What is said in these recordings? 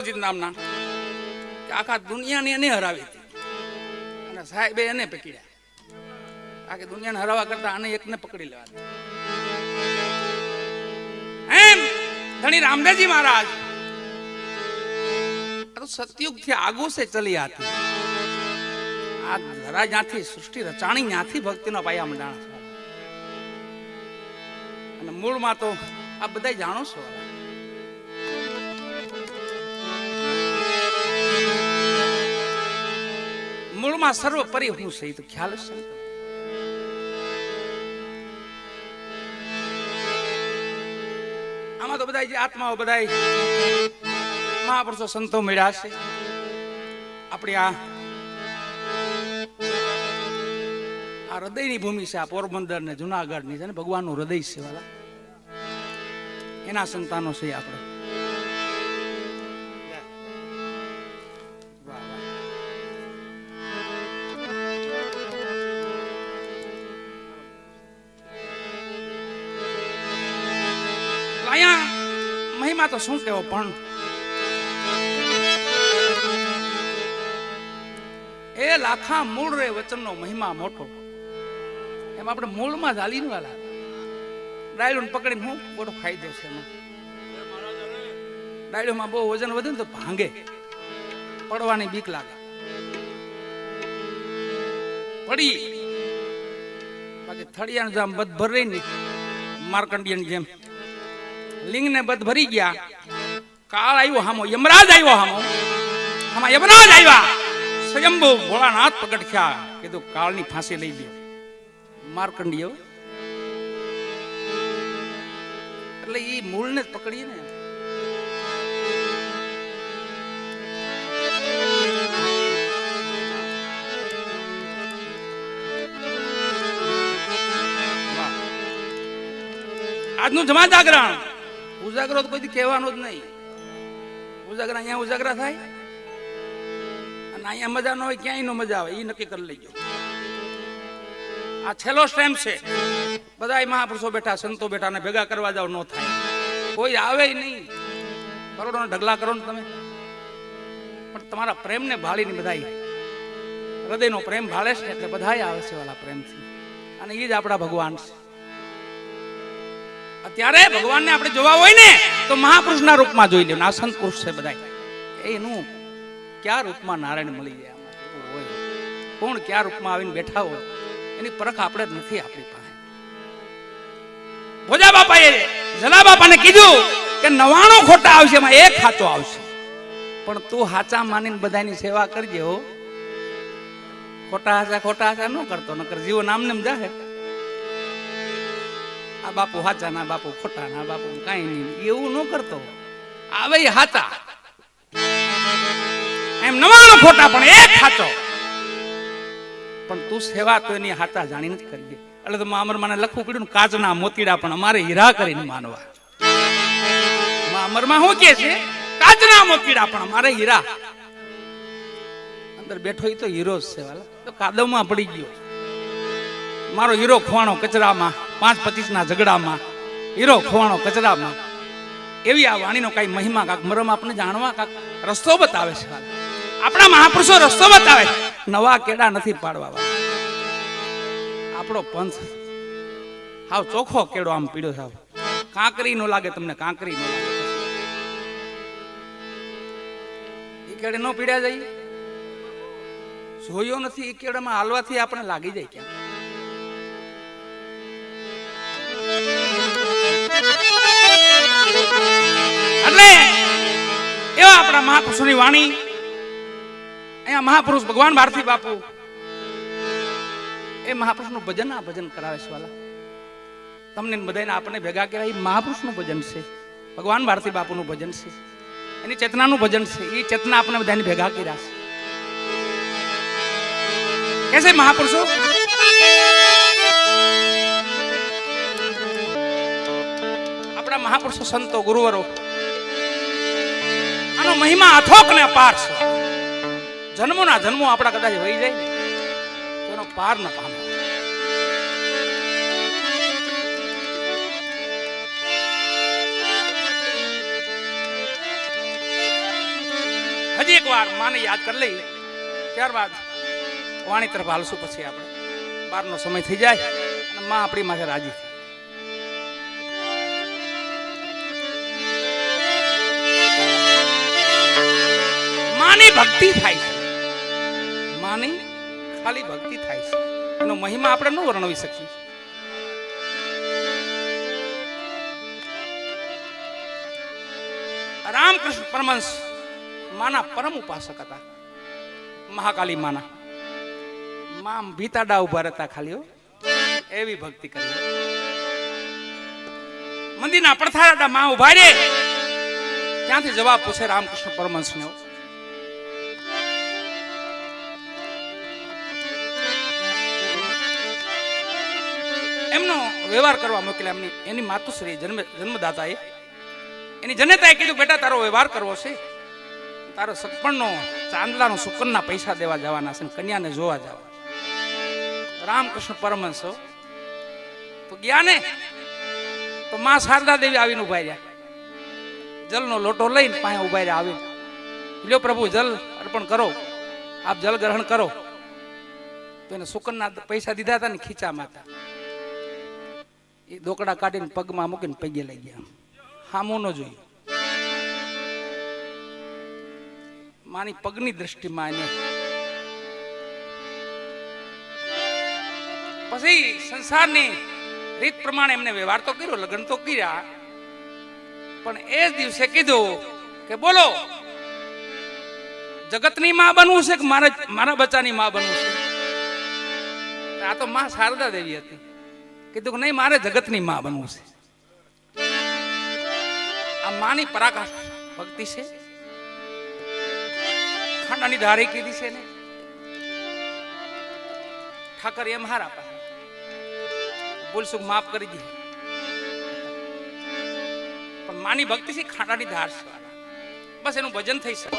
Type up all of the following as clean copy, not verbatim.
નામના આખા દુનિયાને એને હરાવી હતી અને સાહેબે એને પકડ્યા. આખી દુનિયાને હરાવવા કરતા આને એકને પકડી લેવા. એમ ધણી રામદેવજી મહારાજ તો સતયુગ થી આગુ સે ચલી આતી. આ ધરા જ્યાંથી સૃષ્ટિ રચાણી ત્યાંથી ભક્તિનો પાયા મંડાણા છે. અને મૂળમાં તો આ બધા જાણો છો. મૂળમાં સર્વપરી હું છે તો ખ્યાલ છે. આમાં તો બધા જે આત્માઓ બધા મહાપુરુષો સંતો મળ્યા છે. આપણી આ હૃદયની ભૂમિ છે. આ પોરબંદર ને જુનાગઢ ની છે ને ભગવાનનું હૃદય છે વાલા. એના સંતાનો છે આપણે. અહીંયા મહિમા તો શું કેવો, પણ એ લાખા મૂળ રે વચનનો મહિમા મોટો. એમ આપણે મૂળમાં ચાલી વાલા ડાયડું પકડીને હું મોટો ફાયદો છે. એમાં ડાયડુમાં બહુ વજન વધે ને તો ભાંગે, પડવાની બીક લાગે. પડી બાકી થળિયાનું જામ બધ ભરી ને માર્કંડિયન જેમ લિંગ ને બધ ભરી ગયા. કાળ આવ્યો હામો, યમરાજ આવ્યો હામો. આમાં યમરાજ આવ્યા. સ્વયંભુ ભોળાનાથ પ્રગટ થયા. કીધું કાળની ફાંસી લઈ લ્યો. માર્કંડિય એટલે એ મૂળને જ પકડીએ ને. આજનું જમા જાગરણ ઉજાગરો તો કોઈ કહેવાનો જ નહીં. ઉજાગરા અહીંયા ઉજાગરા થાય અને અહીંયા મજા ન હોય, ક્યાંય નો મજા આવે એ નક્કી કરી લેજો. આ છેલ્લો સ્ટેમ્પ છે. બધા મહાપુરુષો બેઠા, સંતો બેઠા ને ભેગા કરવા જાવ ન થાય. કોઈ આવે નહીં. કરોડોના ઢગલા કરો ને તમે, પણ તમારા પ્રેમને ભાળીને બધા હૃદયનો પ્રેમ ભાળે છે એટલે બધા આવે છે વાલા પ્રેમથી. અને એ જ આપણા ભગવાન છે. અત્યારે ભગવાનને આપણે જોવા હોય ને તો મહાપુરુષના રૂપમાં જોઈ લેવું. આ સંત પુરુષ છે બધા. એનું ક્યાં રૂપમાં નારાયણ મળી જાય હોય, કોણ ક્યાં રૂપમાં આવીને બેઠા હોય એની પરખ આપણે જ નથી આપણી પાસે. ભોજા બાપાએ જલા બાપાને કીધું કે 99 ખોટા આવશે, એમાં એક સાચો આવશે. પણ તું સાચા માનીને બધાની સેવા કરજે હો. ખોટા હાચા ન કરતો, નકર જીવો નામને જાહે. આ બાપુ હાચા ના બાપુ ખોટા ના બાપુ કઈ નહીં એવું ન કરતો. આવે હાચા એમ 99 ખોટા પણ એક સાચો. પણ તું સેવા તો એની હાચા જાણીને જ કરજે. એટલે તો અમરમાં લખવું પડ્યું ને કાચના મોતીડા પણ અમારે હીરા કરીને માનવા. અમરમાં શું કે છે? કાચના મોતીડા પણ અમારે હીરા. અંદર બેઠો તો હીરો જ છે વાલા. તો કાદવમાં પડી ગયો. મારો હીરો ખોવાણો કચરામાં, 5-25 ના ઝઘડામાં હીરો ખોવાણો કચરામાં. એવી આ વાણીનો કઈ મહિમા, કાક મરમ આપણે જાણવા કાક રસ્તો બતાવે છે. આપણા મહાપુરુષો રસ્તો બતાવે. નવા કેડા નથી પાડવા. આપણો પંથ હાવ ચોખ્ખો કેડો આમ પીડ્યો સાવ. કાંકરી નો લાગે તમને, કાંકરી નો લાગે. એ કેડે નો પીડ્યા જાય. જોયો નથી એ કેડામાં હાલવાથી આપણે લાગી જાય ક્યાં. એટલે એવા આપણા મહાપુરુષોની વાણી. અહીંયા મહાપુરુષ ભગવાન ભારતી બાપુ એ મહાપુરુષનું ભજન આ ભજન કરાવે છે વાલા. તમને બધાને આપણે ભેગા કર્યા. એ મહાપુરુષનું ભજન છે, ભગવાન ભારતી બાપુનું ભજન છે, એની ચેતનાનું ભજન છે. એ ચેતના આપણે બધાને ભેગા કર્યા છે. કેસે મહાપુરુષો આપણા મહાપુરુષો સંતો ગુરુવરો આનો મહિમા અથોક ને અપાર છે. જન્મોના જન્મો આપણા કદાચ વહી જાય ને તેનો પાર ન પામે. એક વાર માને યાદ કરી લઈ, ત્યારબાદ વાણી તરફ હાલશું. પછી આપણે 12નો સમય થઈ જાય અને માં આપણી માથે રાજી થાય. માની ભક્તિ થાય છે, માની ખાલી ભક્તિ થાય છે, એનો મહિમા આપણે ન વર્ણવી શકીએ. રામકૃષ્ણ પરમહંસ માના પરમ ઉપાસક હતા, મહાકાલી માના. માં ભીતાડા ઉભા રહેતા ખાલી, એવી ભક્તિ કરી. મંદિરના પડથાડા માં ઉભા રે, ત્યાંથી જવાબ પૂછે રામકૃષ્ણ પરમહંસને. એમનો વ્યવહાર કરવા મોકલ્યા. એની માતુશ્રી જન્મદાતાએ, એની જનેતાએ કીધું, બેટા તારો વ્યવહાર કરવો છે, તારો સગપણનો ચાંદલાનો શુકનના પૈસા દેવા જવાના છે, કન્યાને જોવા જવા. રામકૃષ્ણ પરમહંસ તો ગયા ને, તો માં શારદા દેવી આવીને ઉભા રહ્યા, જલનો લોટો લઈને પાસે ઉભા રહ્યા. આવીને, લ્યો પ્રભુ જલ અર્પણ કરો, આપ જલ ગ્રહણ કરો. તો એને શુકનના પૈસા દીધા હતા ને, ખીચામાં હતા. એ દોકડા કાઢીને પગમાં મૂકીને પગે લઈ ગયા. હામો ન જોયું. માની પગની દ્રષ્ટિમાં એને પછી સંસારની રીત પ્રમાણે એમને વ્યવહાર તો કર્યો, લગ્ન તો કર્યા, પણ એ જ દિવસે કીધું કે બોલો, જગતની માં બનવું છે કે મારા બચ્ચાની માં બનવું છે? આ તો માં શારદા દેવી હતી. કીધું કે નહીં, મારે જગતની માં બનવું છે. આ માની પરાકાષ્ઠ ભક્તિ છે. ખાંડાની ધારી કીધી છે ને, ઠાકર એમ હારા પાસે બોલશું માફ કરી દી. પણ માની ભક્તિ છે, ખાંડાની ધાર છે, બસ એનું ભજન થઈ શકે.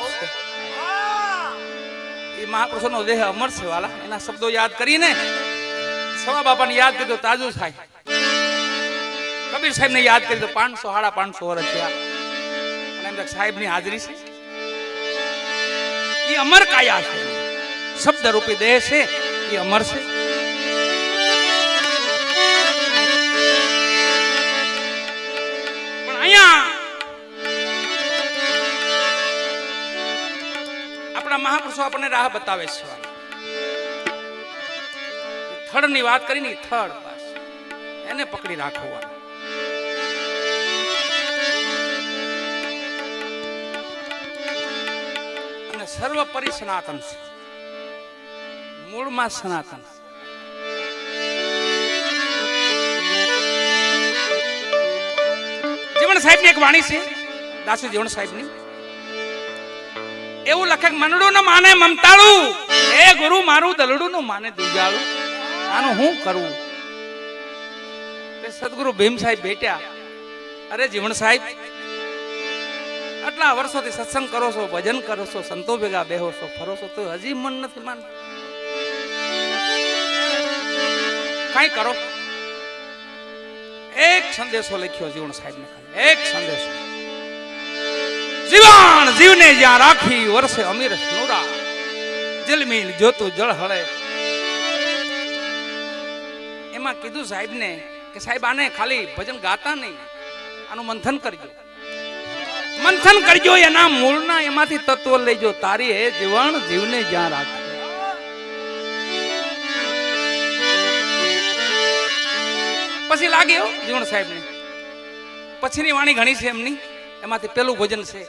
એ મહાપુરુષોનો દેહ અમર છે વાલા. એના શબ્દો યાદ કરીને સવા બાપાને યાદ કરી તો તાજું થાય. કબીર સાહેબ ને યાદ કરી તો 500 550 વર્ષ થયા. અને એમ સાહેબ ની હાજરી છે. એ અમર કાયા છે, શબ્દ રૂપી દેહ છે, એ અમર છે. પણ અહીંયા આપણા મહાપુરુષો આપણને રાહ બતાવે છે. થડ ની વાત કરી ને, થડ બસ એને પકડી રાખવા. અને સર્વપરી સનાતન છે, મૂળમાં સનાતન. જીવણ સાહેબ ની એક વાણી છે, દાસુ જીવણ સાહેબ ની. એવું લખે, મનડું ન માને મમતાળું, એ ગુરુ મારું દલડું ન માને દુજાળું. આનું હું કરવું? સદગુરુ ભીમ સાહેબ બેઠ્યા. અરે જીવણ સાહેબ, આટલા વર્ષોથી સત્સંગ કરો છો, ભજન કરો છો, સંતો ભેગા બેહો છો, ફરો છો, તો હજી મન નથી માન. કઈ કરો. એક સંદેશો લખ્યો જીવણ સાહેબ ને, એક સંદેશો. જીવન જીવને જ્યાં રાખી, વર્ષે અમીર સ્નુરા, જલમીલ જોતું જળ હળે. એમાં કીધું સાહેબ ને કે સાહેબ આને ખાલી ભજન ગાતા નહીં, આનું મંથન કરજો. મંથન કરજો, એના મૂળના એમાંથી તત્વો લેજો. તારી હે જીવન જીવને જ્યાં રાખે. પછી લાગ્યો જીવણ સાહેબ ને. પછીની વાણી ઘણી છે એમની. એમાંથી પેલું ભજન છે,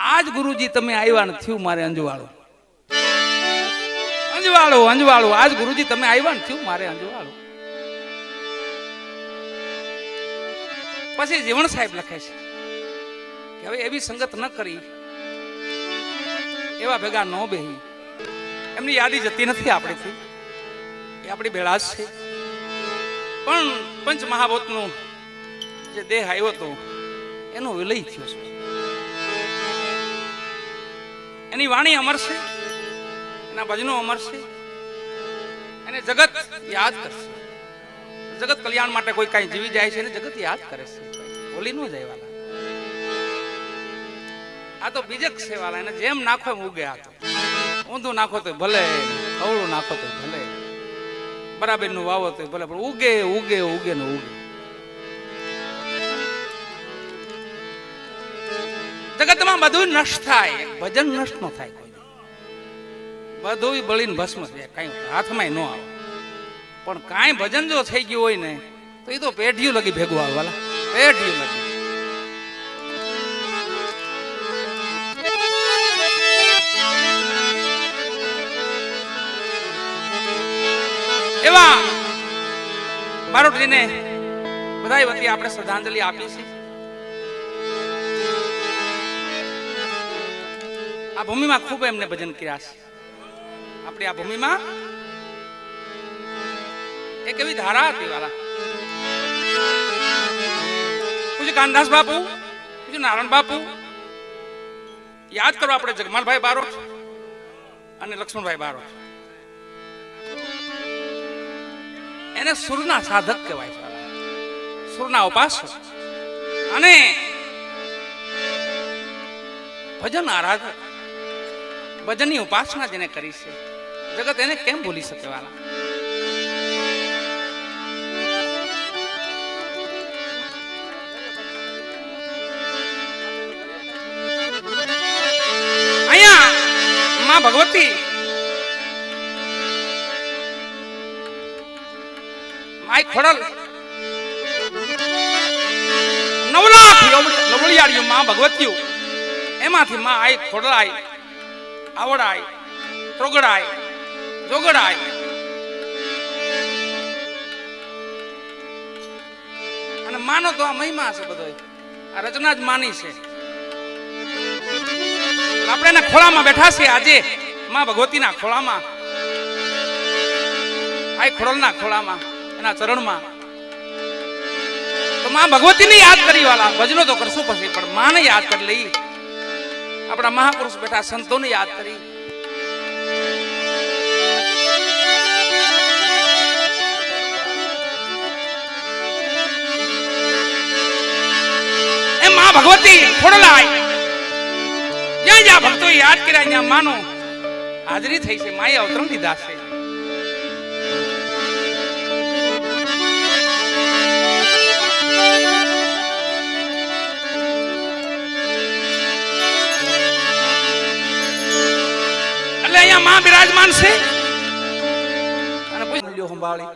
આજ ગુરુજી તમે આવ્યા ને થયું મારે અંજવાળું. અંજવાળું અંજવાળું, આજ ગુરુજી તમે આવ્યા ને થયું મારે અંજવાળું. પછી જીવણ સાહેબ લખે છે કે હવે એવી સંગત ન કરી, એવા ભેગા ન બેહી. એમની યાદી જતી નથી આપણેથી, એ આપણી ભેળા જ છે. પણ પંચ મહાભૂતનો જે દેહ આવ્યો હતો એનો વિલય થયો છે. એની વાણી અમર છે, એના ભજનો અમર છે, એને જગત યાદ કરશે. જગત કલ્યાણ માટે કોઈ કઈ જીવી જાય છે ને જગત યાદ કરે છે, બોલી ન જાય વાલા. આ તો બીજક છે વાલા, એને જેમ નાખો એમ ઉગે. આ તો ઊંધું નાખો તો ભલે, અવળું નાખો તો ભલે, બરાબર નું વાવો તો ભલે, પણ ઉગે ઉગે ઉગે ને ઉગે. જગતમાં બધું નષ્ટ થાય, ભજન નષ્ટ ન થાય. બધું બળીને ભસ્મ થાય, કઈ હાથમાં ન આવે. પણ કાંઈ ભજન જો થઈ ગયું હોય ને તો એ તો પેઢીયું લગી ભેગું આવે વાલા, પેઢીયું લગી. એવા બારોટજીને બધાય વતી આપણે શ્રદ્ધાંજલિ આપી છે. આ ભૂમિમાં ખૂબ એમને ભજન કર્યા છે. આપણી આ ભૂમિમાં એક એવી ધારા હતી વાલા, પૂજ્ય કાનદાસ બાપુ, પૂજ્ય નારાયણ બાપુ, યાદ કરો આપણે જગમાલભાઈ બારોટ અને લક્ષ્મણભાઈ બારોટ. એને સુરના સાધક કહેવાય છે, સુરના ઉપાસક અને ભજન આરાધક. ભજનની ઉપાસના જેને કરી છે, જગત એને કેમ ભૂલી શકે વાલા? અહીંયા માં ભગવતી માય ખોડલ 9 લાખ લવળિયાળીઓ માં ભગવતીઓ, એમાંથી માં આઈ ખોડલાય, આવડાય, ત્રોગડાય, જોગડાય. અને માનો તો આ મહિમા છે બધો, આ રચના જ માની છે. આપણે એના ખોળામાં બેઠા છીએ આજે, માં ભગવતીના ખોળામાં, આઈ ખોડલના ખોળામાં, એના ચરણમાં. તો માં ભગવતીને યાદ કરી વાલા, ભજનો તો કરશું પછી, પણ માને યાદ કરી લઈ. આપણા મહાપુરુષ બેઠા સંતોને યાદ કરી. એ માં ભગવતી ખોડલાય, જ્યાં જ્યાં ભક્તો યાદ કર્યા ત્યાં માનો હાજરી થઈ છે, માએ અવતરણ લીધા છે. અહીંયા માં બિરાજમાન છે અને પૂછ્યો સંભાળી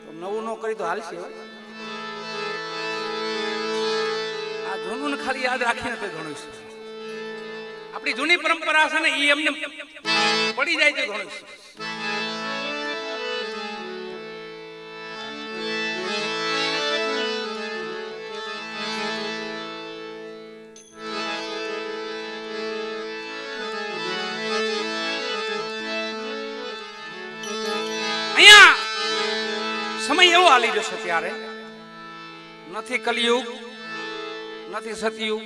તો નવું નો કરી તો હાલશે. આ જૂનું ખાલી યાદ રાખીને તો ઘણું છે. આપણી જૂની પરંપરા છે ને, એ એમને પડી જાય તો ઘણું છે. સમય એવો હાલી જશે ત્યારે, નથી કલયુગ, નથી સતયુગ,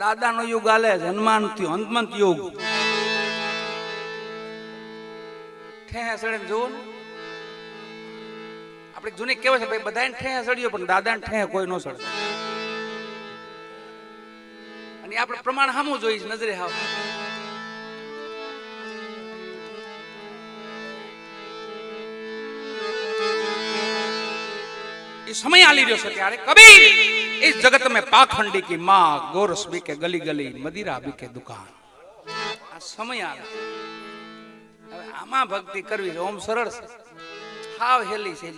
દાદાનો યુગ હાલે, હનુમંત યુગ. ઠેહે સડે જોવો ને, આપણે જૂની કેવાય છે ભાઈ, બધાને ઠેહે સડ્યો પણ દાદાને ઠેહે કોઈ ન સડે. અને આપણે પ્રમાણ સામું જોઈશ, નજરે હાવ. समय आली रह्यो छे त्यारे कबीर इस जगत में पाखंडी की मां, गोरस बीके गली गली, मदिरा बीके दुकान. आ समय आवे હવે આમાં ભક્તિ કરવી ઓમ સરળ છે, હાવ હેલી છે.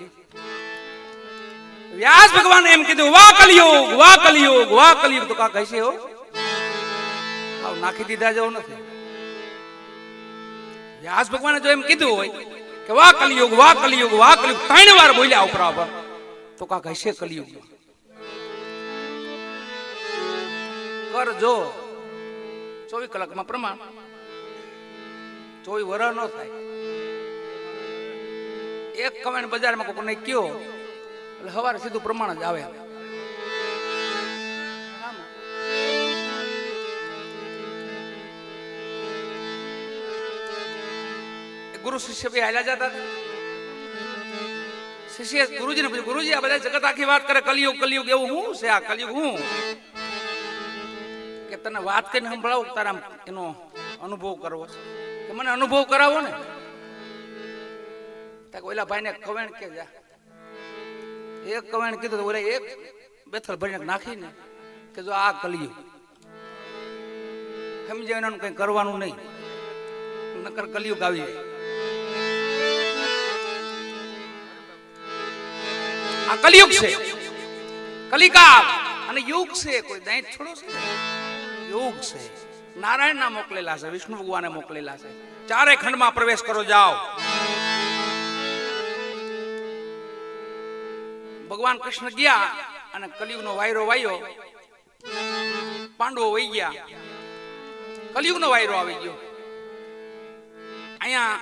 વ્યાસ ભગવાન એમ કીધું, વા કલિયુગ, વા કલિયુગ, વા કલિયુગ. તો કા કહેશે હો, હાવ નાખી દીધા જેવું નથી. વ્યાસ ભગવાને જો એમ કીધું હોય કે વા કલિયુગ, વા કલિયુગ, વા કલિયુગ 3 વાર બોલ્યા ઉપરા ઉપર, તો કા કહેશે કલિયુગ. કરજો 24 કલાકમાં પ્રમાણ, 24 વર્ષ નો થાય. એક કમેન્ટ બજારમાં કોઈને કયો એટલે સવારે સીધું પ્રમાણ જ આવે. ગુરુ શિષ્ય બે હાલ્યા જતા, શિષ્ય ગુરુજીને પૂછ્યું, ગુરુજી આ બધા જગત આખી વાત કરે કલિયુગ કલિયુગ, એવું હું છે આ કલિયુગ હું? કે તને વાત કરીને સંભળાવું, તારા એનો અનુભવ કરવો છે? કે મને અનુભવ કરાવો ને. ઓલા ભાઈને કવેણ કે જા, એક કવેણ કીધું તો ઓલા એક બેથલ ભરીને નાખીને કે જો આ કલિયુગ સમજે એનું કઈ કરવાનું નહીં, નકર કલિયુગ આવી જાય. આ કલિયુગ છે, કલિકાળ અને યુગ છે, કોઈ દૈત છોડો છે, યુગ છે. નારાયણ ના મોકલેલા છે, વિષ્ણુ ભગવાને મોકલેલા છે. ચારે ખંડમાં પ્રવેશ કરો, જાઓ. ભગવાન કૃષ્ણ ગયા અને કલિયુગનો વાયરો વાયો, પાંડવો વહી ગયા, કલિયુગનો વાયરો આવી ગયો. અહીંયા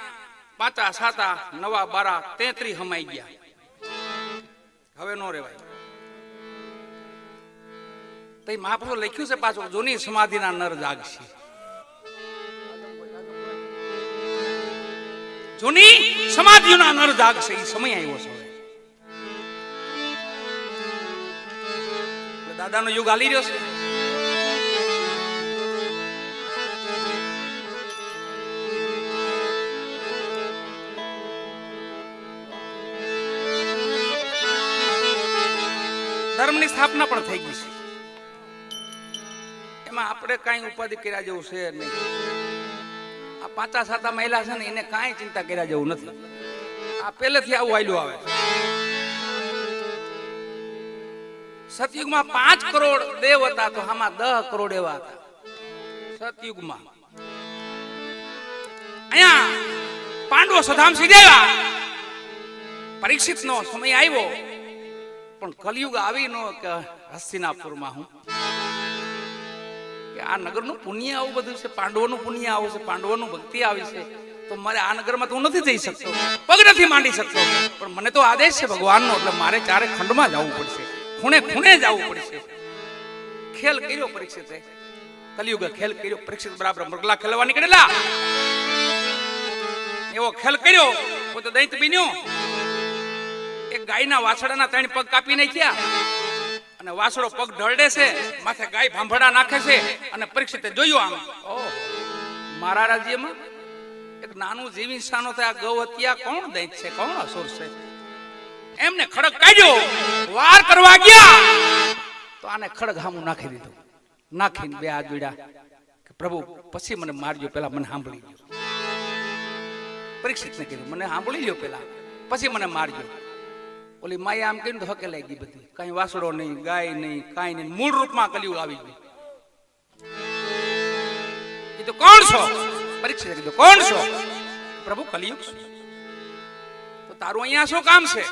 5 7 9 12 33 હમાઈ ગયા, હવે નો રેવાય. તો મહાપુરુષો લખ્યું છે પાછું, જૂની સમાધિના નર જાગશે. જૂની સમાધિઓના નર જાગશે, એ સમય આવ્યો છે. દાદાનો યુગ હાલી રહ્યો છે. ધર્મની સ્થાપના પણ થઈ ગઈ છે, એમાં આપણે કઈ ઉપાધિ કર્યા જેવું છે નહીં. આ 5 7 મહિલા છે ને એને કઈ ચિંતા કર્યા જેવું નથી. આ પહેલેથી આવું હાલ્યું આવે. સતયુગમાં 5 કરોડ દેવ હતા, તો આમાં 10 કરોડ એવા હતા સતયુગમાં. અહીંયા પાંડવો સધામ સીધેલા, પરીક્ષિત નો સમય આવ્યો, પણ કલિયુગ આવી નો કે હસ્તિનાપુરમાં હું કે આ નગરનું પુણ્ય આવું બધું છે, પાંડવોનું પુણ્ય આવું છે, પાંડવોનું ભક્તિ આવી છે, તો મારે આ નગરમાં તો હું નથી જઈ શકતો, પગ નથી માંડી શકતો. પણ મને તો આદેશ છે ભગવાનનો, એટલે મારે ચારે ખંડમાં જવું પડશે, ખૂણે ખૂણે જવું પડશે. ખેલ કર્યો પરીક્ષિત, કલિયુગ ખેલ કર્યો. પરીક્ષિત બરાબર મૃગલા ખેલવા નીકળેલા, એવો ખેલ કર્યો, પોતે દૈત બન્યો. એક ગાયના વાછડાના 3 પગ કાપી નાખ્યા, અને વાછડો પગ ઢળડે છે, માથે ગાય ભાંભડા નાખે છે. અને પરીક્ષિતે જોયું, આમ ઓહ, મારા રાજ્યમાં એક નાનું જીવ ઇન્સાનો થાય, ગૌ હત્યા કોણ દૈત છે, કોણ અસુર છે? એમને ખડક કાઢ્યો, વાર કરવા ગયા તો આને ખડક હામું નાખી દીધું. નાખીને 2 હાથ જોડ્યા કે પ્રભુ પછી મને મારજો, પેલા મને સાંભળી લ્યો. પરીક્ષિતને કીધું મને સાંભળી લ્યો પેલા, પછી મને મારજો. ઓલી માયા આમ કહીને તો હકે લાગી બધી, કઈ વાસડો નહીં, ગાય નહીં, કાંઈ નહીં, મૂળ રૂપમાં કલિયુગ આવી ગયું. કીધું કોણ છો? પરીક્ષિતે કીધું કોણ છો? પ્રભુ કલિયુગ છે. તો તારું અહીંયા શું કામ છે?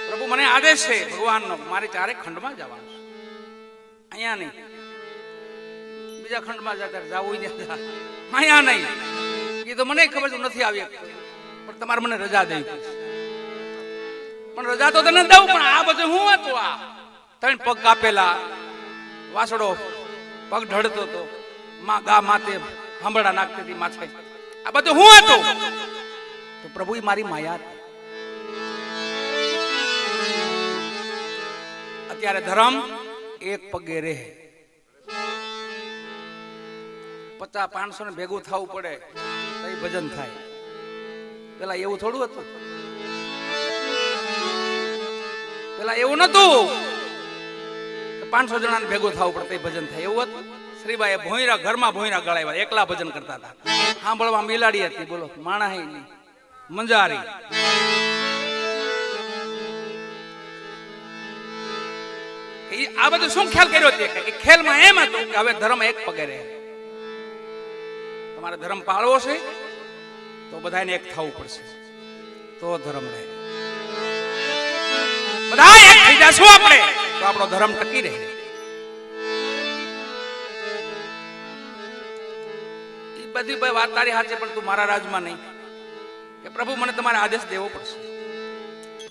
પ્રભુ મને આદેશ છે ભગવાનનો, મારે ચારે ખંડમાં જવાનું છે, અહીંયા નહીં. બીજા ખંડમાં જતા જવું નહીં, અહીંયા નહીં. એ તો મને ખબર છે નથી આવી, પણ તમારે મને રજા દેવી પડશે. પણ રજા તો તને દઉં, પણ આ બધું હું હતું? આ 3 પગ કાપેલા, વાસડો પગ ઢળતો હતો, માં ગા માથે હંભળા નાખતી હતી માથે, આ બધું હું હતું? તો પ્રભુ એ મારી માયા હતી. અત્યારે ધર્મ એક પગે રહે, 50 500 ને ભેગું થવું પડે તો ભજન થાય. પેલા એવું થોડું હતું, પેલા એવું નતું કે 500 જણાને ભેગું થવું પડે તો ભજન થાય. એવું હતું? શ્રીબાઈએ ભોંયરા ઘરમાં ભોંયરા ગળાવ્યા, એકલા ભજન કરતા હતા. સાંભળવા મિલાડી હતી, બોલો માણા નહીં, મંજારી. આ બધું શું ખ્યાલ કર્યો છે? કે ખેલમાં એમ હતું કે હવે ધર્મ એક પગે રહે. તમારે ધર્મ પાળવો છે તો બધાને એક થવું પડશે, તો ધર્મ રહે. બધા એક થઈ જશું આપણે તો આપણો ધર્મ ટકી રહે. એ બધી વાત તારી હાથે, પણ તું મારા રાજમાં નહીં. કે પ્રભુ મને તમારે આદેશ દેવો પડશે,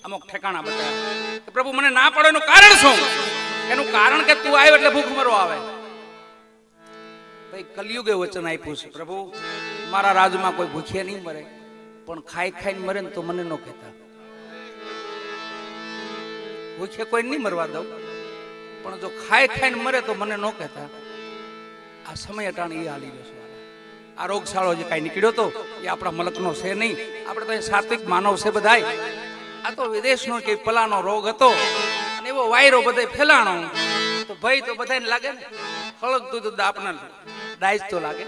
અમુક ઠેકાણા બતાવ્યા. કે પ્રભુ મને ના પડે એનું કારણ શું? એનું કારણ કે તું આવ્યો એટલે ભૂખ મરો આવે. ભાઈ કલિયુગે વચન આપ્યું છે, પ્રભુ મારા રાજમાં કોઈ ભૂખ્યા નહીં મરે, પણ ખાઈ ખાઈને મરે ને તો મને ન કહેતા. ભૂખે કોઈ નહીં મરવા દઉં, પણ જો ખાઈ ખાઈને મરે તો મને ન કહેતા. આ સમય અટાણે એ હાલી રહ્યો છે. આ રોગશાળો જે કાંઈ નીકળ્યો હતો એ આપણા મલકનો છે નહીં. આપણે તો સાત્વિક માનવ છે બધાય. આ તો વિદેશનો કે પલાનો રોગ હતો અને એવો વાયરો બધે ફેલાણો તો ભય તો બધાને લાગે ને. હળગતું તો આપણે દાજ તો લાગે,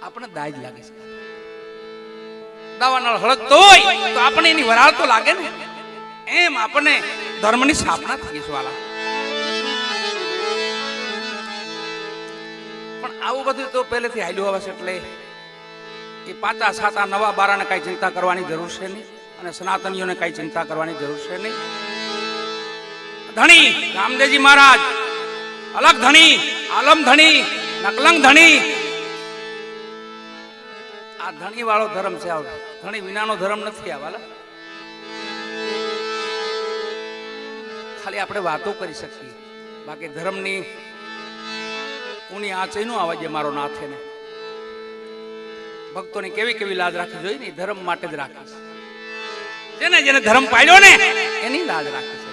આપણે દાજ લાગે છે. દાવાનળ હળગતો હોય તો આપણે એની વરાળ તો લાગે ને. એમ આપણને ધર્મની સ્થાપના થઈ છે વાલા. પણ આવું બધું તો પહેલેથી હાલ્યું આવે છે. એટલે એ પાતા સાતા નવા બારાને કઈ ચિંતા કરવાની જરૂર છે નહીં, અને સનાતનીઓને કઈ ચિંતા કરવાની જરૂર છે નહીં. ધણી રામદેવજી મહારાજ અલગ ધણી, આલમ ધણી, નકલંગ ધણી. આ ધણી વાળો ધર્મ છે. ધણી વિનાનો ધર્મ નથી. આ વાલા ખાલી આપણે વાતો કરી શકીએ, બાકી ધર્મની ઉની આંચે નો આવે છે. મારો નાથે ને ભક્તોની કેવી કેવી લાજ રાખવી જોઈએ ને, ધર્મ માટે જ રાખી છે. જેને જેને ધર્મ પાળ્યો ને એની લાજ રાખી છે.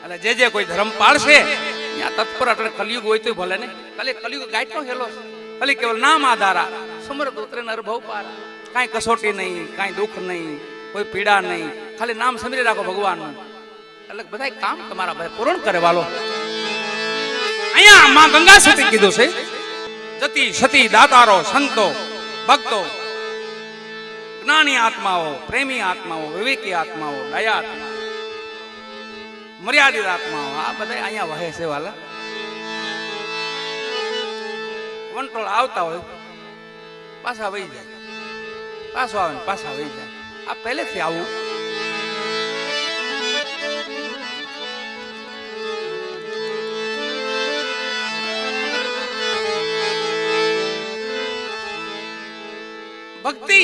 એટલે જે કોઈ ધર્મ પાળશે ત્યાં તત્પર. એટલે કલયુગ હોય તો ભલે ને, ખાલી કલયુગ ગાયટનો હેલો ખાલી કેવલ નામ આધારા સમર્થ ઉતરે નરભવ પારા. કાંઈ કસોટી નહીં, કાંઈ દુઃખ નહીં, કોઈ પીડા નહીં, ખાલી નામ સમીરી રાખો ભગવાનનું. એટલે બધા કામ તમારા ભાઈ પૂર્ણ કરે વાલો. અહીંયા માં ગંગા સતી કીધું છે. જતી સતી દાતારો સંતો ભક્તો, જ્ઞાની આત્માઓ, પ્રેમી આત્માઓ, વિવેકી આત્માઓ, દયા આત્માઓ, મર્યાદિત આત્માઓ, આ બધા અહીંયા વહે છે વાલા. વંટોળ આવતા હોય પાછા વહી જાય, પાછો આવે પાછા વહી જાય. આ પહેલેથી આવું. ભક્તિ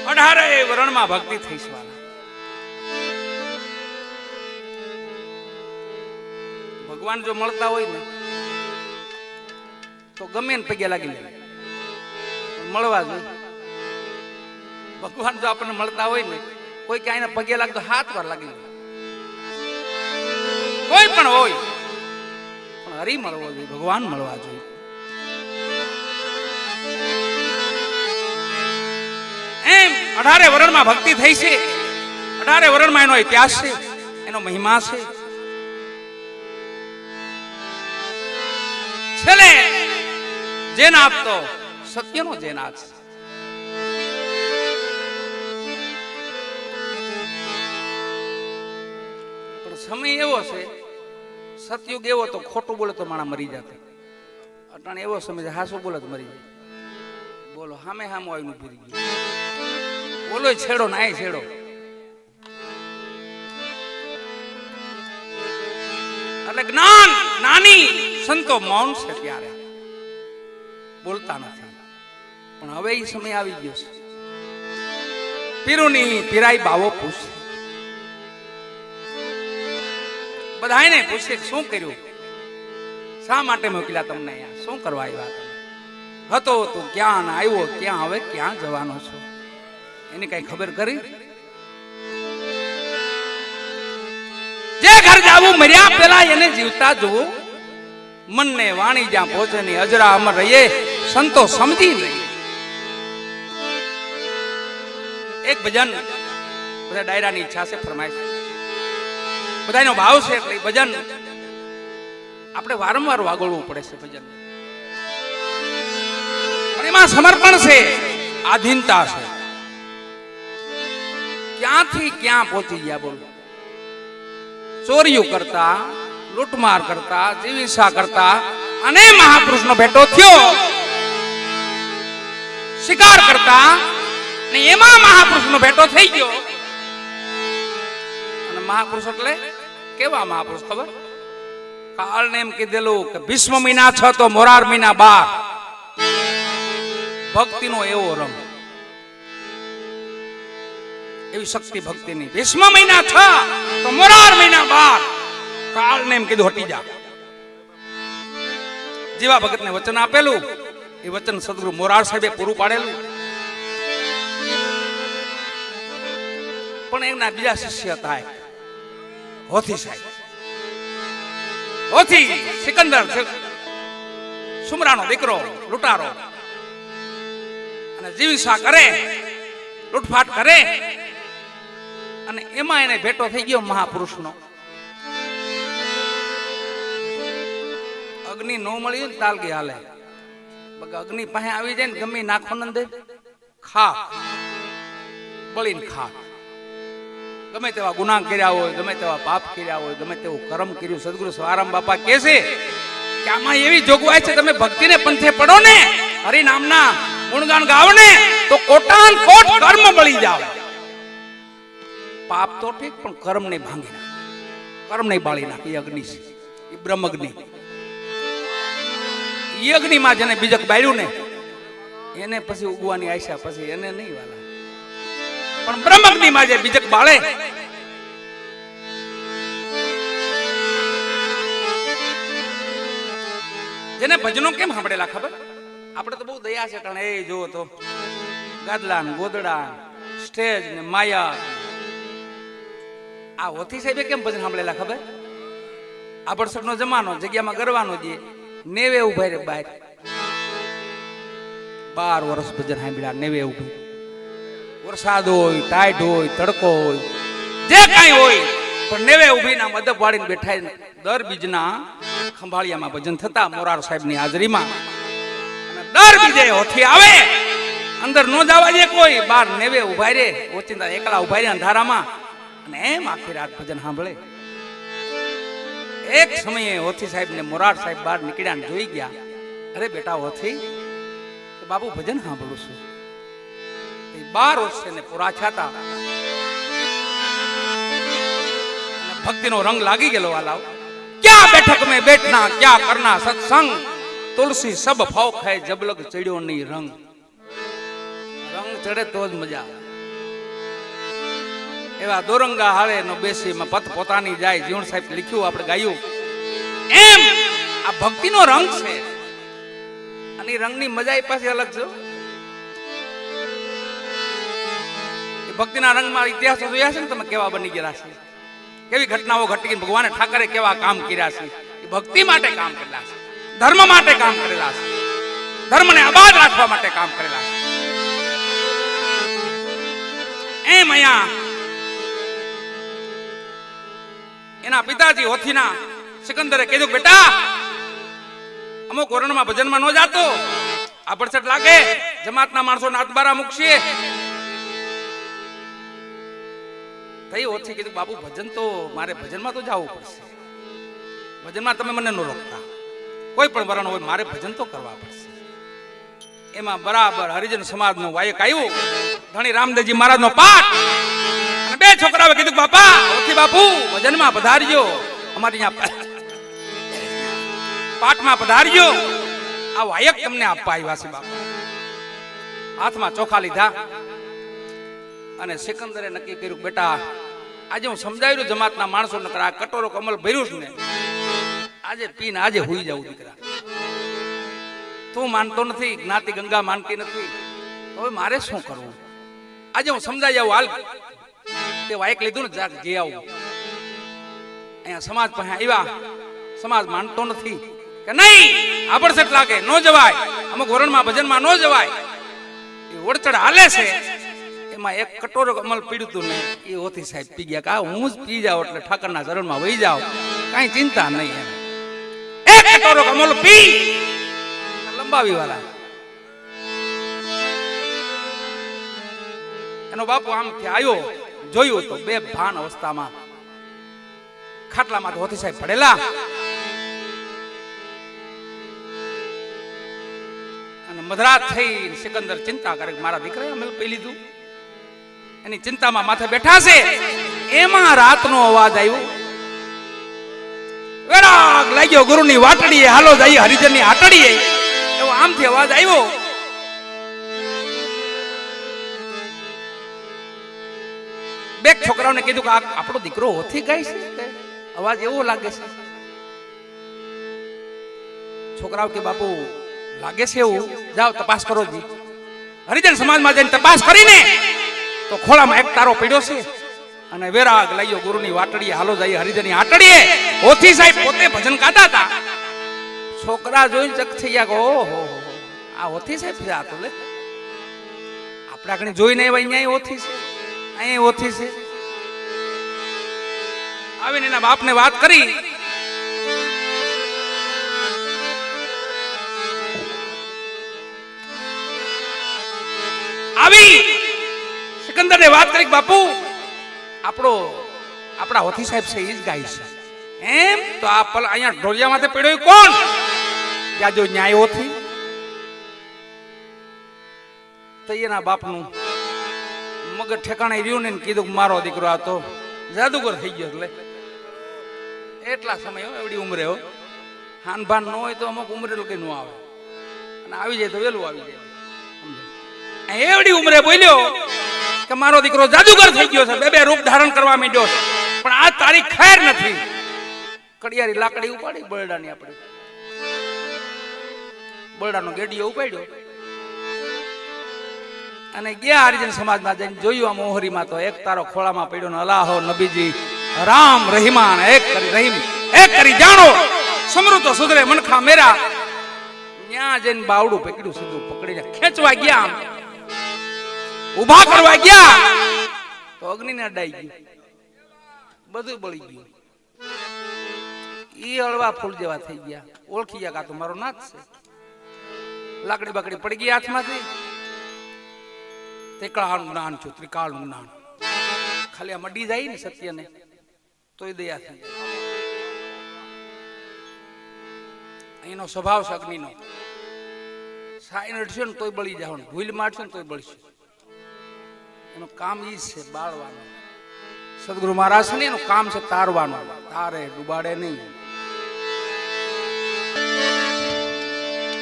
18 વર્ણમાં ભક્તિ થઈ છે. ભગવાન જો મળતા હોય ને તો ગમે ને પગે લાગી લે, મળવા જોઈએ. ભગવાન જો આપણને મળતા હોય ને, કોઈ ક્યાંય પગે લાગતો 7 વાર લાગી લે. કોઈ પણ હોય પણ હરી મળવો જોઈએ, ભગવાન મળવા જોઈએ. એમ 18 વર્ણમાં ભક્તિ થઈ છે. 18 વર્ણમાં એનો ઇતિહાસ છે, એનો મહિમા છે. છેલ્લે જેન આપતો સત્યનો જેન આપશે. પણ સમય એવો છે, સતયુગ એવો તો ખોટું બોલે તો માણસ મરી જતો. અટાણે એવો સમય હાસું બોલે તો મરી જાય. બોલો હામે હામો આવીને ઉભી ગયું. બોલો છેડો ના છેડો. એટલે જ્ઞાન નાની સંતો મૌન છે, ત્યારે બોલતા નથી. પણ હવે એ સમય આવી ગયો છે. પીરુની પીરાઈ બાવો પૂછે, બધાને પૂછે શું કર્યું, શા માટે મોકલ્યા તમને અહીંયા, શું કરવા આવ્યા હતો, તું ક્યાં આવ્યો, ક્યાં હવે ક્યાં જવાનો છો, એની કઈ ખબર કરી? જે ઘર જાવું મર્યા પેલા એને જીવતા જોવું. મનને વાણી જ્યાં પહોંચે નહીં, અજરા અમર રહીએ સંતો સમજી નહીં. એક ભજન બધા ડાયરાની ઈચ્છા છે, ફરમાય છે, બધાનો ભાવ છે. એટલે ભજન આપણે વારંવાર વાગોળવું પડે છે. ભજન પણ એમાં સમર્પણ છે, આધીનતા છે. ક્યાંથી ક્યાં પહોંચી ગયા બોલો. ચોરીઓ કરતા, લૂંટમાર કરતા, જીવિષા કરતા અને મહાપુરુષનો ભેટો થયો. શિકાર કરતા અને એમાં મહાપુરુષનો ભેટો થઈ ગયો. અને મહાપુરુષ એટલે કેવા મહાપુરુષ ખબર? કાળને એમ કીધેલું કે ભીષ્મ મહિના 6 તો મોરાર મહિના 12. ભક્તિનો એવો રંગ, એવી શક્તિ ભક્તિની. ભીષ્મ મહિના 6 તો મોરાર મહિના 12. કાળને એમ કીધું હટી જા. જેવા ભગતને વચન આપેલું એ વચન સદગુરુ મોરાર સાહેબે પૂરું પાડેલું. પણ એના બીજા શિષ્ય હતા હોથી સાહેબ. હોથી સિકંદર સુમરાનો દીકરો, લૂંટારો, અને જીવિસા કરે, લૂંટફાટ કરે, અને એમાં એને ભેટો થઈ ગયો મહાપુરુષનો. અગ્નિ નો મળ્યું ને તાલગી હાલે. અગ્નિ પાસે આવી જાય ને ગમે નાખો નંદે ખા બળીને ખા. ગમે તેવા ગુનાહ કર્યા હોય, ગમે તેવા પાપ કર્યા હોય, ગમે તેવું કર્મ કર્યું, સદગુરુ સવારામ બાપા કહે છે કે આમાં એવી જોગવાઈ છે, તમે ભક્તિને પંથે પડો ને, હરિ નામના ગુણગાન ગાઓ ને, તો કોટાન કોટ કર્મ બળી જાવ. પાપ તો ઠીક, પણ કર્મ નહીં ભાંગી નાખ, કર્મ નહીં બાળી નાખ. એ અગ્નિ છે, એ બ્રહ્મ અગ્નિ. એ અગ્નિમાં જેને બીજક બાળ્યું ને એને પછી ઉગવાની આશા, પછી એને નહીં વાલા. પણ બ્રહ્મ અગ્નિમાં જે બીજક બાળે, જેને ભજનો કેમ સાંભળેલા ખબર? આપણે તો બહુ દયા છે, કારણ એ જોવો તો ગાદલા ગોદડા સ્ટેજ ને માયા. આ હોથી સાહેબે કેમ ભજન સાંભળેલા ખબર? આ બરસઠ નો જમાનો, જગ્યામાં ગરવાનો જે નેવે ઉભા રે બહાર 12 વર્ષ ભજન સાંભળ્યા. નેવે ઉભી, વરસાદ હોય, ટાઈટ હોય, તડકો હોય, જે કાંઈ હોય, પણ નેવે ઉભીના મદપ વાળીને બેઠા. દર બીજના ખંભાળિયામાં ભજન થતા મોરાર સાહેબની હાજરીમાં. અને દર બીજે હોથી આવે, અંદર નો જવા દે કોઈ, બહાર નેવે ઉભા રે, ઓચિંતા એકલા ઉભા રે અંધારામાં, અને એમ આખી રાત ભજન સાંભળે. એક સમયે હોથી સાહેબ ને મોરાર સાહેબ બહાર નીકળ્યા ને જોઈ ગયા. અરે બેટા હોથી, બાબુ ભજન સાંભળું છું. 12 વર્ષ ને પૂરા છાતા ભક્તિનો રંગ લાગી ગયેલો. વાલાઓ, ક્યાં બેઠક મેં બેઠના, ક્યાં કરના સત્સંગ, તુલસી સબ ફોક હૈ, જબલક ચડ્યો નહીં રંગ. રંગ ચડે તો જ મજા. એવા દોરંગા હાળે નો બેસી પત પોતાની જાય. જીવણ સાહેબ લખ્યું, આપણે ગાયું એમ. આ ભક્તિનો રંગ છે, અને રંગની મજા એ પાસે અલગ છે. ભક્તિના રંગમાં ઇતિહાસો જોયા છે ને તમે, કેવા બની ગયા છે, કેવી ઘટનાઓ ઘટી. ભગવાને ઠાકરે કેવા કામ કર્યા છે. એ ભક્તિ માટે કામ કરેલા છે, ધર્મ માટે કામ કરેલા છે, ધર્મને આબાદ રાખવા માટે કામ કરેલા છે. એમ અહીંયા એના પિતાજી હોથીના સિકંદરે કીધું, બેટા અમુક વર્ણમાં ભજનમાં ન જાતો, આ પડછટ લાગે, જમાતના માણસો નાતબારા મૂકશે. થઈ હોથી કીધું, બાપુ ભજન તો મારે ભજનમાં તો જવું પડશે. ભજનમાં તમે મને ન રોકતા, કોઈ પણ વરણ હોય મારે ભજન તો કરવા પડશે. એમાં બરાબર હરિજન સમાજનો વાયક આવ્યો, ધણી રામદેવજી મહારાજનો પાઠ. અને 2 છોકરાઓએ કીધું, બાપા હોથી બાપુ ભજનમાં પધારજો, અમારી અહીંયા પાઠમાં પધારજો. આ વાયક તમને આપવા આવ્યા છે બાપા. હાથમાં ચોખા લીધા અને સિકંદરે નક્કી કર્યું, બેટા આજે હું સમજાવ્યું જમાતના માણસો ને, આ કટોરો કમલ ભર્યું છે ને, આજે પીને આજે હુઈ જાવ દીકરા. તું માનતો નથી, જ્ઞાતિ ગંગા માનતી નથી, હવે મારે શું કરવું? આજે હું સમજાઈ જાઉં, હાલ. તે વાયક લીધું ને, જાગ જે આવું. અહીંયા સમાજ પાસે આવ્યા, સમાજ માનતો નથી કે નહીં, આબડસટ લાગે, ન જવાય, અમુક વરણમાં ભજનમાં ન જવાય. એ વડચડ હાલે છે. એમાં એક કટોરો અમલ પીડ્યું હતું ને, એ હોથી સાહેબ પી ગયા. કે હું જ પી જાઉં એટલે ઠાકરના ચરણમાં વહી જાવ, કઈ ચિંતા નહીં. એક કટોરો અમલ પી લંબાવી વાળા. એનો બાપુ આમ આવ્યો, જોયું તો બે ભાન અવસ્થામાં ખાટલામાં હોથી સાહેબ પડેલા. અને મધરાત થઈ સિકંદર ચિંતા કરે, મારા દીકરાએ અમલ પી લીધું. એની ચિંતામાં માથે બેઠા છે. એમાં રાતનો અવાજ આવ્યો, વેરાગ લાગ્યો ગુરુની વાટડીએ, હાલો જઈએ હરિજનની આટડીએ. એવો આમથી અવાજ આવ્યો. બે છોકરાઓને કીધું કે આપણો દીકરો હોથી ગાય છે, અવાજ એવો લાગે છે. છોકરાઓ કે બાપુ લાગે છે એવું, જાઓ તપાસ કરો જી. હરિજન સમાજમાં જઈને તપાસ કરીને તો ખોળામાં એક તારો પડ્યો છે. અને વેરાગ લાગ્યો ગુરુની વાટડીએ હાલો જાય હરિજનની આટડીએ. ઓથી સાહેબ પોતે ભજન ગાતા હતા. છોકરા જોઈને ચક થઈ ગયા કે ઓહો આ ઓથી સાહેબ છે. આ તો લે આપણા કણે જોઈને એવા અહીંયા ઓથી છે, અહીંયા ઓથી છે. આવીને એના બાપને વાત કરી. આવી સિકંદરને વાત કરી બાપુ આપણા હોથી સાહેબ છે એ જ ગાય છે એમ. તો આ અહીંયા ઢોલિયા માથે પડ્યો કોણ? જાજો ન્યાય હોથી. તો એના બાપનું મગજ ઠેકાણે રહ્યું ને કીધું મારો દીકરો આ તો જાદુગર થઈ ગયો. એટલે એટલા સમય એવડી ઉંમરે હો હાનભાન ન હોય તો અમુક ઉંમરે લોકો ન આવે, અને આવી જાય તો વેલું આવી જાય. એવડી ઉંમરે બોલ્યો કે મારો દીકરો જાદુગર થઈ ગયો છે, બે રૂપ ધારણ કરવા માંડ્યો છે, પણ આ તારી ખૈર નથી. કડિયારી લાકડી ઉપાડી બરડાની, આપણે બરડાનો ગેડીયો ઉપાડ્યો અને ગયા હરિજન સમાજમાં જઈને જોયું. આ મોહરીમાં તો એક તારો ખોળામાં પડ્યો ને અલાહો નબીજી રામ રહીમાન એક કરી રહીમ એક કરી જાણો સમૃદ્ધ સુધરે મનખા મેરા. ત્યાં જઈને બાવડું પકડ્યું, સીધું પકડીને ખેંચવા ગયા, ઉભા કરવા ગયા તો અગ્નિને અડાઈ ગયું, બધું બળી ગયું. ઈ હળવા ફૂલ જેવા થઈ ગયા. ઓળખી ગયા કા તો મારો નાથ છે. લાકડી બાકડી પડી ગઈ હાથમાંથી. ત્રિકાળનું જ્ઞાન છું, ત્રિકાળનું જ્ઞાન. ખાલી આ મડી જાય ને સત્યને તોય દયા થઈ જાય. અહીંનો સ્વભાવ છે અગ્નિનો. સાઈન અડશે ને તોય બળી જવાનું, ભૂલ મારશે ને તોય બળશે. એનું કામ ઈ છે બાળવાનું. સદગુરુ મહારાજ છે ને એનું કામ છે તારવાનું, તારે ડુબાડે નહીં.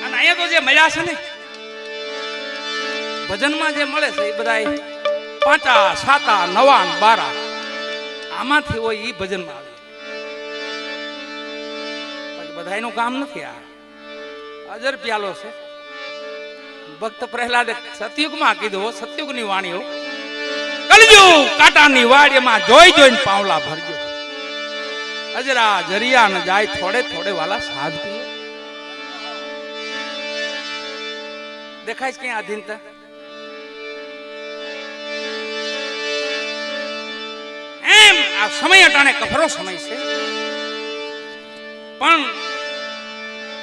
અને અહીંયા તો જે મળ્યા છે ને ભજનમાં જે મળે છે એ બધા 5, 7, 9, 12 આમાંથી હોય એ ભજનમાં આવે. બધા એનું કામ નથી. આ અજર પ્યાલો છે. ભક્ત પ્રહલાદે સતયુગમાં કીધું, સતયુગની વાણીઓ કલયુગ કાંટાની વાડીમાં જોઈ જોઈને પાવલા ભરજો. અજરા જરિયા ન જાય થોડે થોડે વાલા સાધ પીએ. દેખાય છે ક્યાં આધીનતા? એમ આ સમય અટાણે કફરો સમય છે, પણ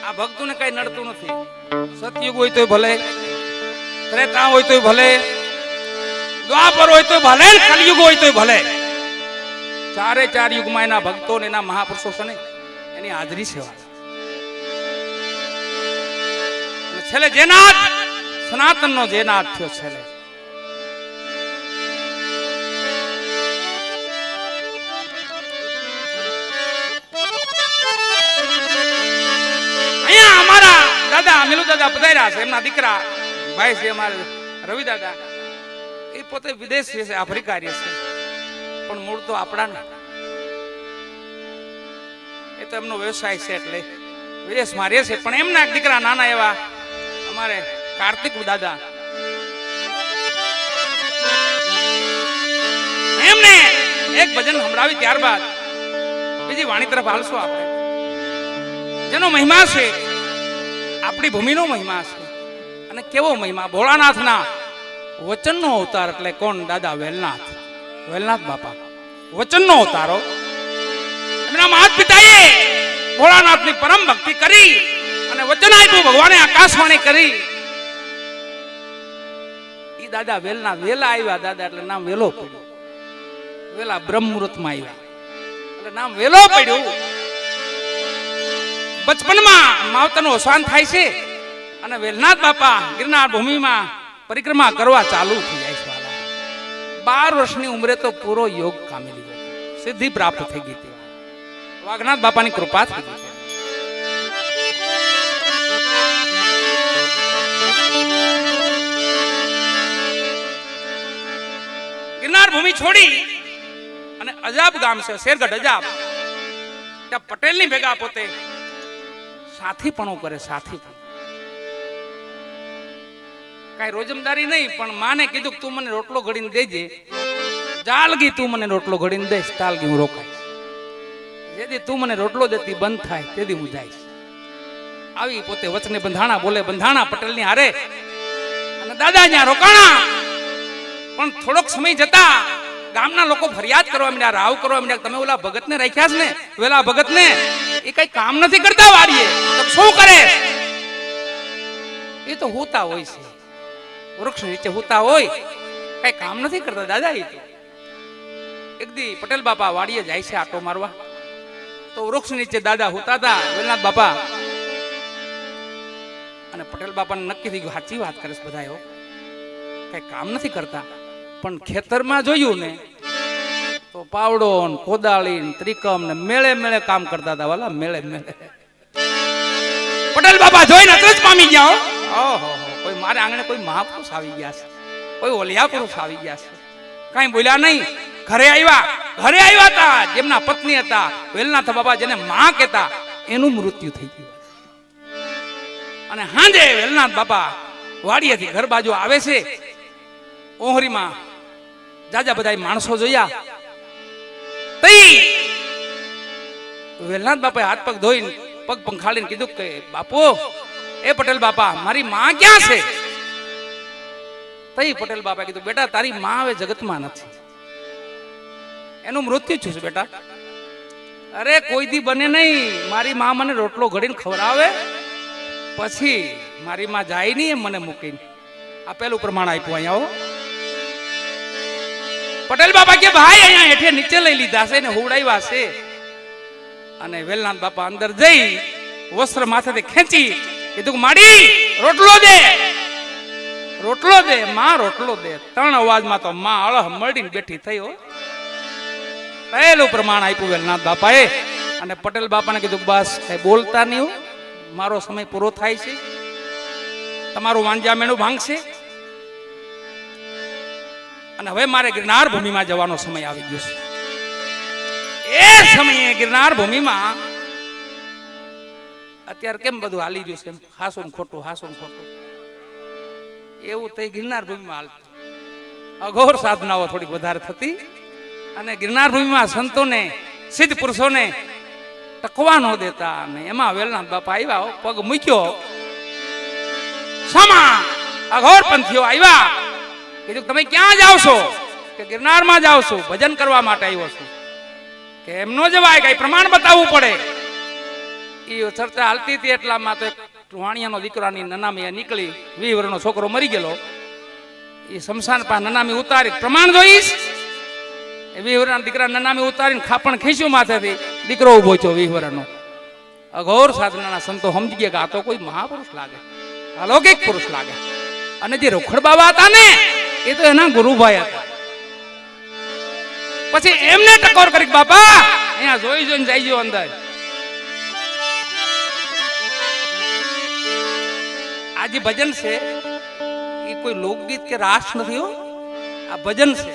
આ ભક્તોને કઈ નડતું નથી. સતયુગ હોય તોય ભલે, ત્રેતા હોય તોય ભલે, દ્વાપર હોય તોય ભલે, કલયુગ હોય તોય ભલે. 4 યુગમાં એના ભક્તો ને એના મહાપુરુષો છે ને એની હાજરી છે. છેલ્લે જેનાથ સનાતન નો જેનાથ થયો છેલ્લે. અહીંયા અમારા દાદા મિલુ દાદા પધાર્યા છે. એમના દીકરા ભાઈ છે અમારે રવિ દાદા. એ પોતે વિદેશી છે, આફ્રિકારી છે, પણ મૂળ તો આપણા. એ તો એમનો વ્યવસાય છે એટલે વિદેશમાં રહે છે. પણ એમના દીકરા નાના એવા અમારે કાર્તિક દાદા, એમને એક ભજન સંભળાવી ત્યારબાદ બીજી વાણી તરફ હાલશો આપણે. જેનો મહિમા છે આપણી ભૂમિનો મહિમા છે. અને કેવો મહિમા! ભોળાનાથના વચનનો અવતાર. એટલે કોણ? દાદા વેલનાથ, વેલનાથ બાપા વચનનો અવતારો. એમના માતા પિતાએ ભોળાનાથની પરમ ભક્તિ કરી અને વચન આપ્યું, ભગવાને આકાશવાણી કરી. ઈ દાદા વેલનાથ વેલા આવ્યા. દાદા એટલે નામ વેલો પડ્યું. વેલા બ્રહ્મ મુહૂર્તમાં આવ્યા એટલે નામ વેલો પડ્યું. બચપનમાં માવતરનું અવસાન થાય છે અને વેલનાથ બાપા ગિરનાર ભૂમિમાં પરિક્રમા કરવા ચાલુ થઈ જાય છે. 12 વર્ષની ઉંમરે તો પૂરો યોગ કામી લીધો, સિદ્ધિ પ્રાપ્ત થઈ ગઈ હતી. વાઘનાથ બાપાની કૃપા થઈ ગઈ. ગિરનાર ભૂમિ છોડી અને અજાબ ગામ છે, શેરગઢ અજાબ. ત્યાં પટેલની ભેગા પોતે સાથીપણું કરે. સાથી કઈ રોજમદારી નહીં, પણ માને કીધું તું મને રોટલો ઘડીને દેજે, જાલગી તું મને રોટલો ઘડીને દઈશ તાલગી હું રોકાઈશ, જેથી તું મને રોટલો દેતી બંધ થાય તેથી હું જઈશ. આવી પોતે વચને બંધાણા બોલે બંધાણા પટેલની હારે અને દાદા ત્યાં રોકાણા. પણ થોડોક સમય જતા ગામના લોકો ફરિયાદ કરવા માંડ્યા, રાવ કરવા માંડ્યા, તમે ઓલા ભગતને રાખ્યા છે ને, વેલા ભગતને, એ કઈ કામ નથી કરતા વાડીએ, તો શું કરે? એ તો હોતા હોય છે, વૃક્ષ નીચે હોતા હોય, કઈ કામ નથી કરતા દાદા. એ તો એક દી પટેલ બાપા વાડીએ જાય છે આટો મારવા, તો વૃક્ષ નીચે દાદા હોતા હતા વેલનાથ બાપા. અને પટેલ બાપાને નક્કી થઈ ગયું સાચી વાત કરે છે બધા, કઈ કામ નથી કરતા. પણ ખેતરમાં જોયું ને તો પાવડો ને કોદાળી ને ત્રિકમ ને મેળે મેળે કામ કરતા હતા, વાલા મેળે મેળે. પટેલ બાપા જોઈને તો જ પામી ગયા. ઓહો, કોઈ મારે આંગણે કોઈ મહાપુરુષ આવી ગયા છે, કોઈ ઓલિયા પુરુષ આવી ગયા છે. કઈ બોલ્યા નહીં. ઘરે આવ્યા હતા, જેમના પત્ની હતા વેલનાથ બાપા, જેને માં કહેતા, એનું મૃત્યુ થઈ ગયું. અને હાંજે વેલનાથ બાપા વાડીએથી ઘર બાજુ આવે છે. ઓહરીમાં જાજા બધા માણસો જોયા. તઈ વેલનાથ બાપાએ હાથ પગ ધોઈને પગ પંખાળીને કીધું કે બાપુ, એ પટેલ બાપા, મારી માં ક્યાં છે? તઈ પટેલ બાપાએ કીધું બેટા, તારી માં હવે જગતમાં નથી, એનું મૃત્યુ થયું છે બેટા. અરે કોઈ દી બને નહીં, મારી માં મને રોટલો ઘડીને ખવડાવે પછી મારી માં જાય નહીં એમ મને મૂકીને. આ પેલું પ્રમાણ આપ્યું. અહીંયા પટેલ બાપા કે ભાઈ અહીંયા હેઠે નીચે લઈ લીધા છે ને હુવડાવ્યા છે. અને વેલનાથ બાપા અંદર જઈ વસ્ત્ર માથેથી ખેંચી કીધું માડી રોટલો દે, રોટલો દે માં, રોટલો દે. ત્રણ અવાજમાં તો માં અળહ મળીને બેઠી થઈ. પહેલું પ્રમાણ આપ્યું વેલનાથ બાપાએ. અને પટેલ બાપાને કીધું બસ કઈ બોલતા નહીં હો, મારો સમય પૂરો થાય છે, તમારું વાંજામેણું ભાંગશે અને હવે મારે ગિરનાર ભૂમિમાં જવાનો સમય આવી ગયો છે. એ સમયે ગિરનાર ભૂમિમાં અત્યારે કેમ બધું હાલી ગયું છે, હાસો ને ખોટું, હાસો ને ખોટું, એવું તો ગિરનાર ભૂમિમાં હાલતું. અઘોર સાધનાઓ થોડીક વધારે થતી. અને ગિરનાર ભૂમિમાં સંતોને, સિદ્ધ પુરુષોને ટકવા ન દેતા. અને એમાં વેલનાથ બાપા આવ્યા, પગ મૂક્યો, સામા અઘોર પંથીઓ આવ્યા. કીધું તમે ક્યાં જાવ છો? કે ગિરનારમાં જાવ છો, ભજન કરવા માટે આવ્યો છું. કે એમ ન જવાય, કઈ પ્રમાણ બતાવવું પડે. એ ચર્ચા હાલતી હતી એટલામાં તો એક વાણિયાનો દીકરાની નનામી નીકળી, 20 વર્ષનો છોકરો મરી ગયેલો. એ શમશાન પા નનામી ઉતારી પ્રમાણ જોઈશ. એ 20 વર્ષના દીકરા નનામી ઉતારીને ખાપણ ખેંચ્યું માથેથી, દીકરો ઉભો થયો 20 વર્ષનો. અઘોર સાધનાના સંતો સમજી ગયા કે આ તો કોઈ મહાપુરુષ લાગે, અલૌકિક પુરુષ લાગે. અને જે રોખડ બાબા હતા ને એ તો એના ગુરુભાઈ હતા. પછી એમને ટકોર કરી, બાપા અહીંયા જોઈ જોઈને જઈજો અંદર. આ જે ભજન છે એ કોઈ લોકગીત કે રાસ નથી હો, આ ભજન છે.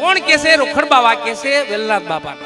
કોણ કે છે? રોખડ બાબા કે છે વેલનાથ બાપા.